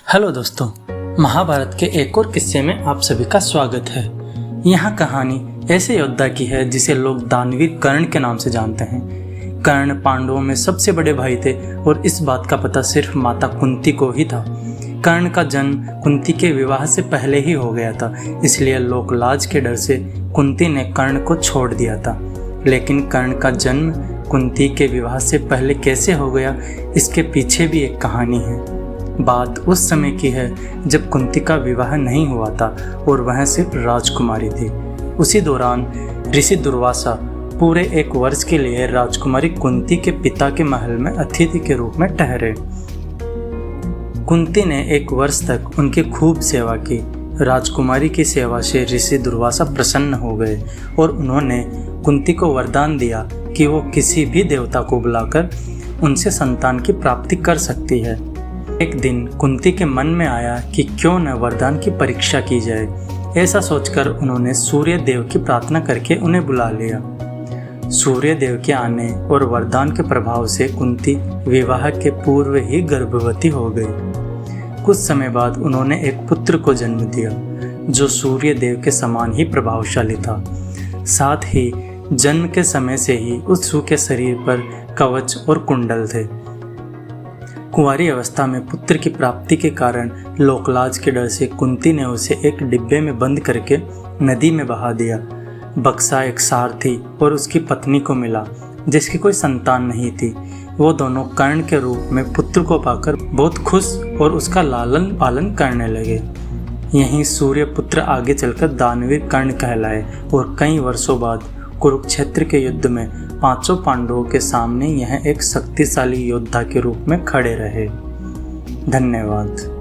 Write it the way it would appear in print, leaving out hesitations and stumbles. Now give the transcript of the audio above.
Hello दोस्तों, महाभारत के एक और किस्से में आप सभी का स्वागत है। यहाँ कहानी ऐसे योद्धा की है जिसे लोग दानवीर कर्ण के नाम से जानते हैं। कर्ण पांडवों में सबसे बड़े भाई थे और इस बात का पता सिर्फ माता कुंती को ही था। कर्ण का जन्म कुंती के विवाह से पहले ही हो गया था, इसलिए लोक लाज के डर से कुंती ने कर्ण को छोड़ दिया था। लेकिन कर्ण का जन्म कुंती के विवाह से पहले कैसे हो गया, इसके पीछे भी एक कहानी है। बात उस समय की है जब कुंती का विवाह नहीं हुआ था और वह सिर्फ राजकुमारी थी। उसी दौरान ऋषि दुर्वासा पूरे 1 वर्ष के लिए राजकुमारी कुंती के पिता के महल में अतिथि के रूप में ठहरे। कुंती ने 1 वर्ष तक उनकी खूब सेवा की। राजकुमारी की सेवा से ऋषि दुर्वासा प्रसन्न हो गए और उन्होंने कुंती को वरदान दिया कि वो किसी भी देवता को बुलाकर उनसे संतान की प्राप्ति कर सकती है। एक दिन कुंती के मन में आया कि क्यों न वरदान की परीक्षा की जाए। ऐसा सोचकर उन्होंने सूर्य देव की प्रार्थना करके उन्हें बुला लिया। सूर्य देव के आने और वरदान के प्रभाव से कुंती विवाह के पूर्व ही गर्भवती हो गई। कुछ समय बाद उन्होंने एक पुत्र को जन्म दिया जो सूर्य देव के समान ही प्रभावशाली था। साथ ही जन्म के समय से ही उसके के शरीर पर कवच और कुंडल थे। कुंवारी अवस्था में पुत्र की प्राप्ति के कारण लोकलाज के डर से कुंती ने उसे एक डिब्बे में बंद करके नदी में बहा दिया। बक्सा एक सारथी और उसकी पत्नी को मिला जिसकी कोई संतान नहीं थी। वो दोनों कर्ण के रूप में पुत्र को पाकर बहुत खुश और उसका लालन पालन करने लगे। यहीं सूर्य पुत्र आगे चलकर दानवीर कर्ण कहलाए और कई वर्षों बाद कुरुक्षेत्र के युद्ध में 500 पांडवों के सामने यह एक शक्तिशाली योद्धा के रूप में खड़े रहे। धन्यवाद।